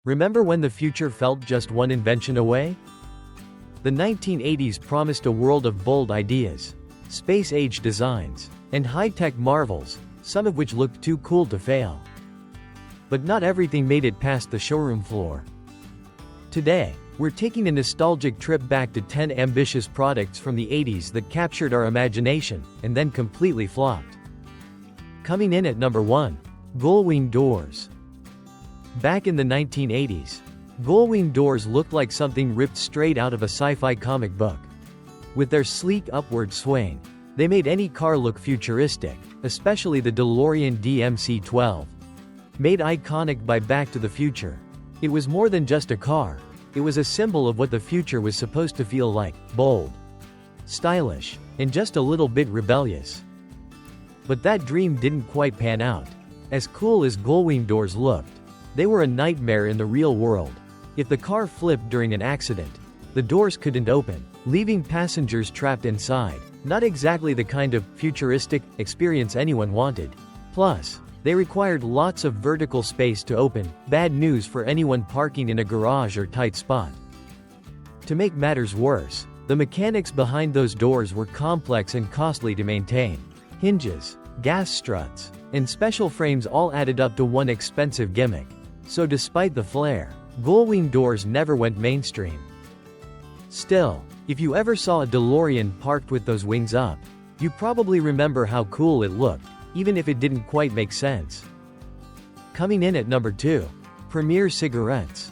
Remember when the future felt just one invention away? The 1980s promised a world of bold ideas, space-age designs, and high-tech marvels, some of which looked too cool to fail. But not everything made it past the showroom floor. Today, we're taking a nostalgic trip back to 10 ambitious products from the 80s that captured our imagination, and then completely flopped. Coming in at number 1. Gullwing doors. Back in the 1980s, gullwing doors looked like something ripped straight out of a sci-fi comic book. With their sleek upward swing, they made any car look futuristic, especially the DeLorean DMC-12. Made iconic by Back to the Future, it was more than just a car, it was a symbol of what the future was supposed to feel like: bold, stylish, and just a little bit rebellious. But that dream didn't quite pan out. As cool as gullwing doors looked, they were a nightmare in the real world. If the car flipped during an accident, the doors couldn't open, leaving passengers trapped inside. Not exactly the kind of futuristic experience anyone wanted. Plus, they required lots of vertical space to open, bad news for anyone parking in a garage or tight spot. To make matters worse, the mechanics behind those doors were complex and costly to maintain. Hinges, gas struts, and special frames all added up to one expensive gimmick. So despite the flair, gullwing doors never went mainstream. Still, if you ever saw a DeLorean parked with those wings up, you probably remember how cool it looked, even if it didn't quite make sense. Coming in at number 2. Premier cigarettes.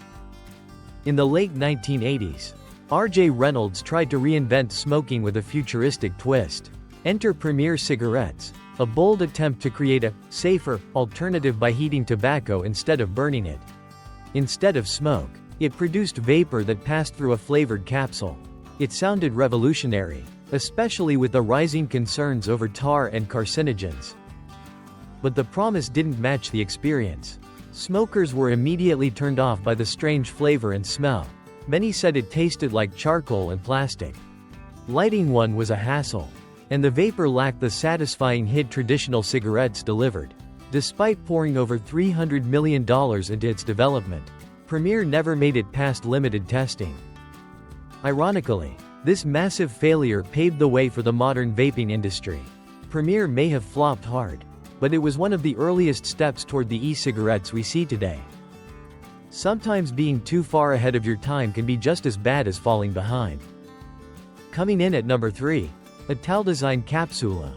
In the late 1980s, R.J. Reynolds tried to reinvent smoking with a futuristic twist. Enter Premier cigarettes, a bold attempt to create a safer alternative by heating tobacco instead of burning it. Instead of smoke, it produced vapor that passed through a flavored capsule. It sounded revolutionary, especially with the rising concerns over tar and carcinogens. But the promise didn't match the experience. Smokers were immediately turned off by the strange flavor and smell. Many said it tasted like charcoal and plastic. Lighting one was a hassle, and the vapor lacked the satisfying hit traditional cigarettes delivered. Despite pouring over $300 million into its development, Premier never made it past limited testing. Ironically, this massive failure paved the way for the modern vaping industry. Premier may have flopped hard, but it was one of the earliest steps toward the e-cigarettes we see today. Sometimes being too far ahead of your time can be just as bad as falling behind. Coming in at number 3. Italdesign Capsula.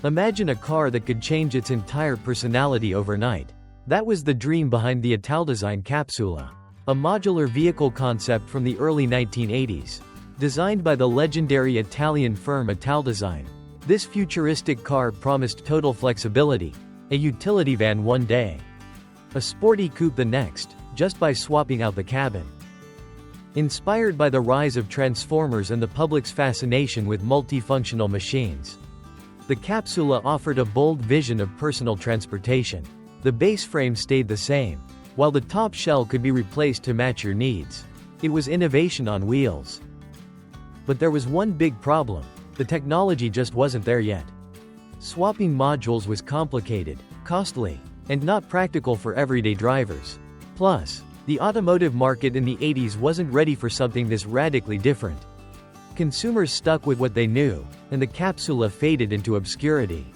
Imagine a car that could change its entire personality overnight. That was the dream behind the Italdesign Capsula, a modular vehicle concept from the early 1980s. Designed by the legendary Italian firm Italdesign, this futuristic car promised total flexibility: a utility van one day, a sporty coupe the next, just by swapping out the cabin. Inspired by the rise of Transformers and the public's fascination with multifunctional machines, the Capsula offered a bold vision of personal transportation. The base frame stayed the same, while the top shell could be replaced to match your needs. It was innovation on wheels. But there was one big problem: the technology just wasn't there yet. Swapping modules was complicated, costly, and not practical for everyday drivers. Plus, the automotive market in the 80s wasn't ready for something this radically different. Consumers stuck with what they knew, and the Capsula faded into obscurity.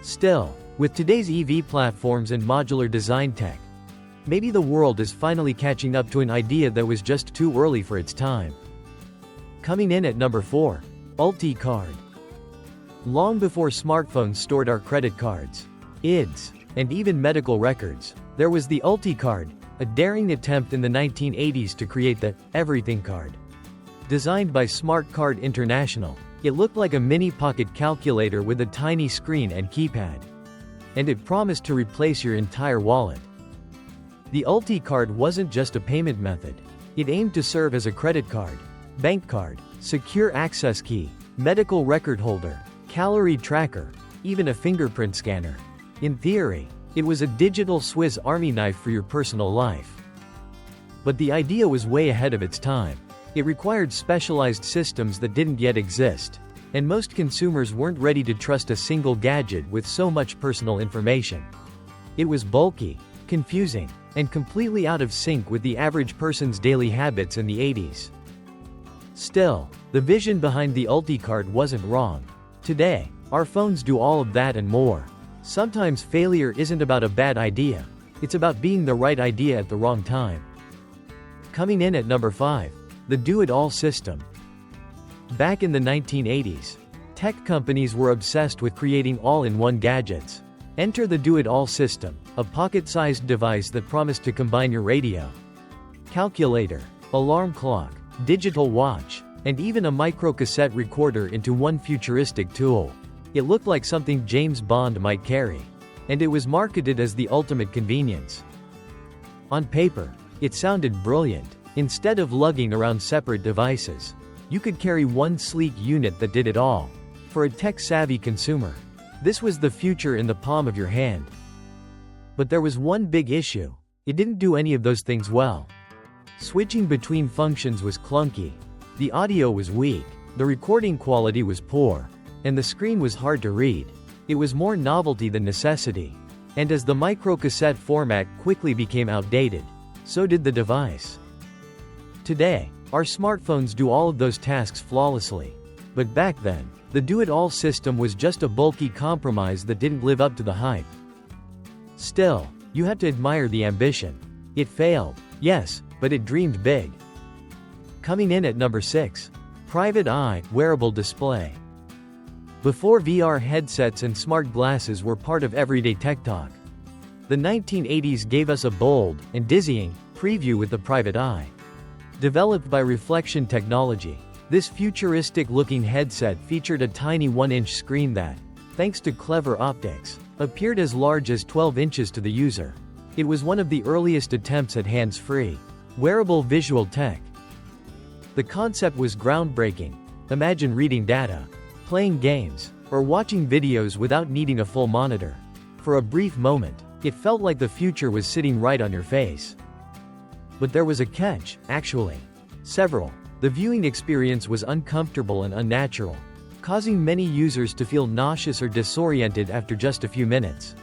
Still, with today's EV platforms and modular design tech, maybe the world is finally catching up to an idea that was just too early for its time. Coming in at number 4. UltiCard. Long before smartphones stored our credit cards, IDs, and even medical records, there was the UltiCard, a daring attempt in the 1980s to create the everything card. Designed by Smart Card International, it looked like a mini pocket calculator with a tiny screen and keypad. And it promised to replace your entire wallet. The UltiCard wasn't just a payment method. It aimed to serve as a credit card, bank card, secure access key, medical record holder, calorie tracker, even a fingerprint scanner. In theory, it was a digital Swiss Army knife for your personal life. But the idea was way ahead of its time. It required specialized systems that didn't yet exist, and most consumers weren't ready to trust a single gadget with so much personal information. It was bulky, confusing, and completely out of sync with the average person's daily habits in the 80s. Still, the vision behind the UltiCard wasn't wrong. Today, our phones do all of that and more. Sometimes failure isn't about a bad idea, it's about being the right idea at the wrong time. Coming in at number 5, the do-it-all system. Back in the 1980s, tech companies were obsessed with creating all-in-one gadgets. Enter the do-it-all system, a pocket-sized device that promised to combine your radio, calculator, alarm clock, digital watch, and even a microcassette recorder into one futuristic tool. It looked like something James Bond might carry, and it was marketed as the ultimate convenience. On paper, it sounded brilliant. Instead of lugging around separate devices, you could carry one sleek unit that did it all. For a tech-savvy consumer, this was the future in the palm of your hand. But there was one big issue. It didn't do any of those things well. Switching between functions was clunky. The audio was weak, the recording quality was poor, and the screen was hard to read. It was more novelty than necessity. And as the microcassette format quickly became outdated, so did the device. Today, our smartphones do all of those tasks flawlessly. But back then, the do-it-all system was just a bulky compromise that didn't live up to the hype. Still, you have to admire the ambition. It failed, yes, but it dreamed big. Coming in at number 6, Private Eye Wearable Display. Before VR headsets and smart glasses were part of everyday tech talk, the 1980s gave us a bold and dizzying preview with the Private Eye. Developed by reflection technology, this futuristic-looking headset featured a tiny 1-inch screen that, thanks to clever optics, appeared as large as 12 inches to the user. It was one of the earliest attempts at hands-free, wearable visual tech. The concept was groundbreaking. Imagine reading data, playing games, or watching videos without needing a full monitor. For a brief moment, it felt like the future was sitting right on your face. But there was a catch, actually. Several. The viewing experience was uncomfortable and unnatural, causing many users to feel nauseous or disoriented after just a few minutes.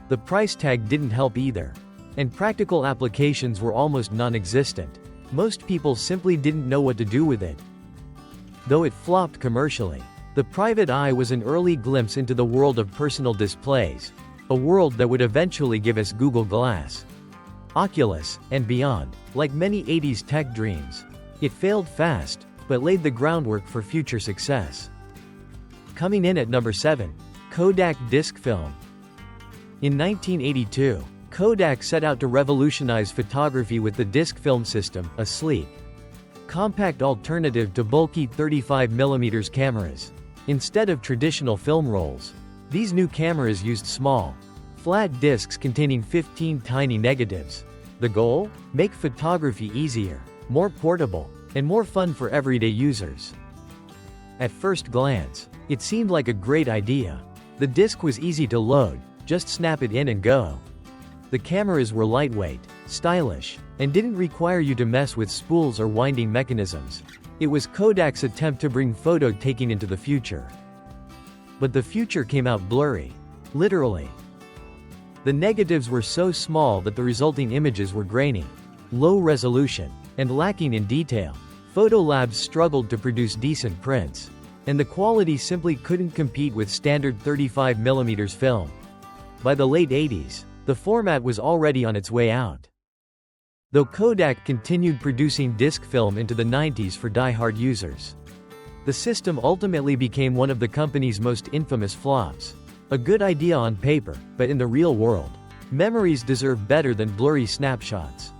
The price tag didn't help either, and practical applications were almost non-existent. Most people simply didn't know what to do with it. Though it flopped commercially, the Private Eye was an early glimpse into the world of personal displays, a world that would eventually give us Google Glass, Oculus, and beyond. Like many 80s tech dreams, it failed fast, but laid the groundwork for future success. Coming in at number 7, Kodak Disc Film. In 1982, Kodak set out to revolutionize photography with the disc film system, a sleek, compact alternative to bulky 35mm cameras. Instead of traditional film rolls, these new cameras used small, flat discs containing 15 tiny negatives. The goal? Make photography easier, more portable, and more fun for everyday users. At first glance, it seemed like a great idea. The disc was easy to load, just snap it in and go. The cameras were lightweight, stylish, and didn't require you to mess with spools or winding mechanisms. It was Kodak's attempt to bring photo taking into the future. But the future came out blurry. Literally. The negatives were so small that the resulting images were grainy, low resolution, and lacking in detail. Photo labs struggled to produce decent prints, and the quality simply couldn't compete with standard 35mm film. By the late 80s, the format was already on its way out. Though Kodak continued producing disc film into the 90s for die-hard users, the system ultimately became one of the company's most infamous flops. A good idea on paper, but in the real world, memories deserve better than blurry snapshots.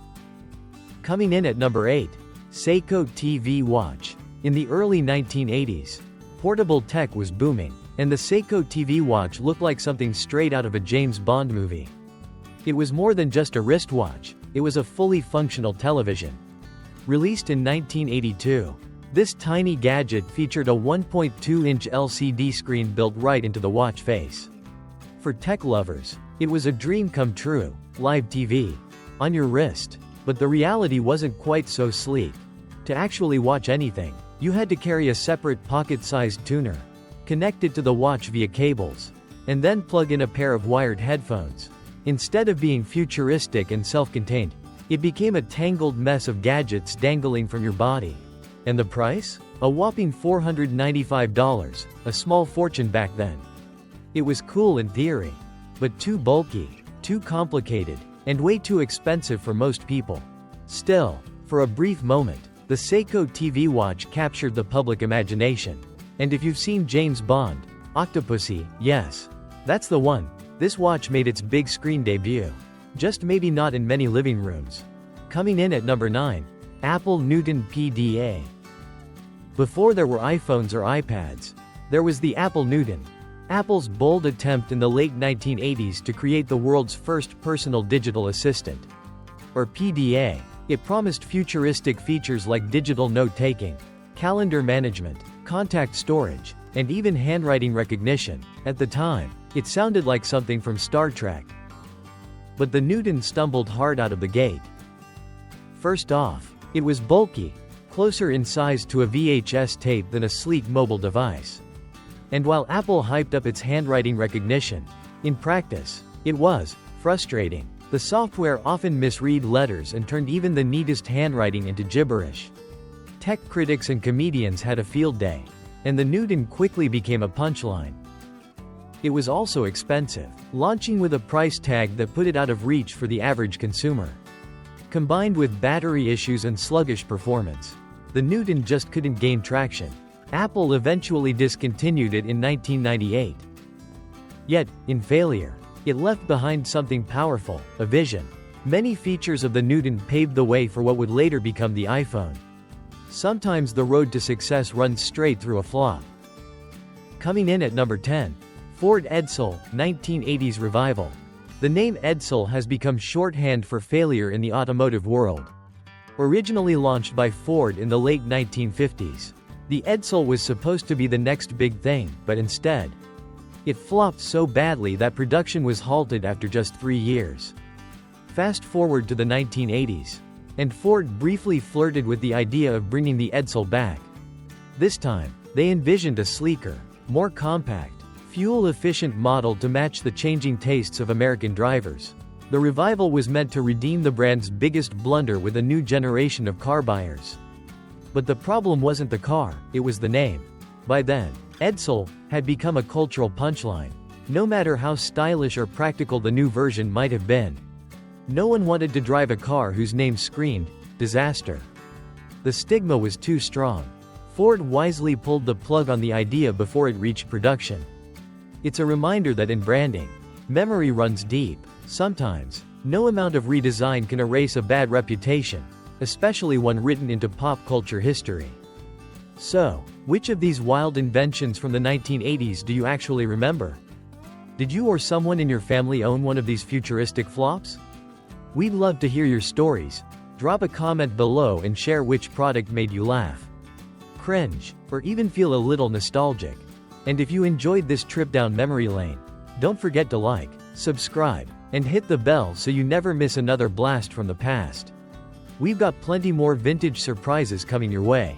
Coming in at number 8, Seiko TV Watch. In the early 1980s, portable tech was booming, and the Seiko TV Watch looked like something straight out of a James Bond movie. It was more than just a wristwatch, it was a fully functional television. Released in 1982, this tiny gadget featured a 1.2-inch LCD screen built right into the watch face. For tech lovers, it was a dream come true, live TV, on your wrist. But the reality wasn't quite so sleek. To actually watch anything, you had to carry a separate pocket-sized tuner, connect it to the watch via cables, and then plug in a pair of wired headphones. Instead of being futuristic and self-contained, it became a tangled mess of gadgets dangling from your body. And the price? A whopping $495, a small fortune back then. It was cool in theory, but too bulky, too complicated, and way too expensive for most people. Still, for a brief moment, the Seiko TV watch captured the public imagination. And if you've seen James Bond, Octopussy, yes, that's the one. This watch made its big screen debut. Just maybe not in many living rooms. Coming in at number 9, Apple Newton PDA. Before there were iPhones or iPads, there was the Apple Newton. Apple's bold attempt in the late 1980s to create the world's first personal digital assistant. Or PDA. It promised futuristic features like digital note-taking, calendar management, contact storage, and even handwriting recognition. At the time, it sounded like something from Star Trek. But the Newton stumbled hard out of the gate. First off, it was bulky, closer in size to a VHS tape than a sleek mobile device. And while Apple hyped up its handwriting recognition, in practice, it was frustrating. The software often misread letters and turned even the neatest handwriting into gibberish. Tech critics and comedians had a field day, and the Newton quickly became a punchline. It was also expensive, launching with a price tag that put it out of reach for the average consumer. Combined with battery issues and sluggish performance, the Newton just couldn't gain traction. Apple eventually discontinued it in 1998. Yet, in failure, it left behind something powerful, a vision. Many features of the Newton paved the way for what would later become the iPhone. Sometimes the road to success runs straight through a flop. Coming in at number 10, Ford Edsel, 1980s revival. The name Edsel has become shorthand for failure in the automotive world. Originally launched by Ford in the late 1950s, the Edsel was supposed to be the next big thing, but instead, it flopped so badly that production was halted after just 3 years. Fast forward to the 1980s, and Ford briefly flirted with the idea of bringing the Edsel back. This time, they envisioned a sleeker, more compact, fuel-efficient model to match the changing tastes of American drivers. The revival was meant to redeem the brand's biggest blunder with a new generation of car buyers. But the problem wasn't the car, it was the name. By then, Edsel had become a cultural punchline. No matter how stylish or practical the new version might have been, no one wanted to drive a car whose name screamed disaster. The stigma was too strong. Ford wisely pulled the plug on the idea before it reached production. It's a reminder that in branding, memory runs deep. Sometimes, no amount of redesign can erase a bad reputation, especially one written into pop culture history. So, which of these wild inventions from the 1980s do you actually remember? Did you or someone in your family own one of these futuristic flops? We'd love to hear your stories. Drop a comment below and share which product made you laugh, cringe, or even feel a little nostalgic. And if you enjoyed this trip down memory lane, don't forget to like, subscribe, and hit the bell so you never miss another blast from the past. We've got plenty more vintage surprises coming your way.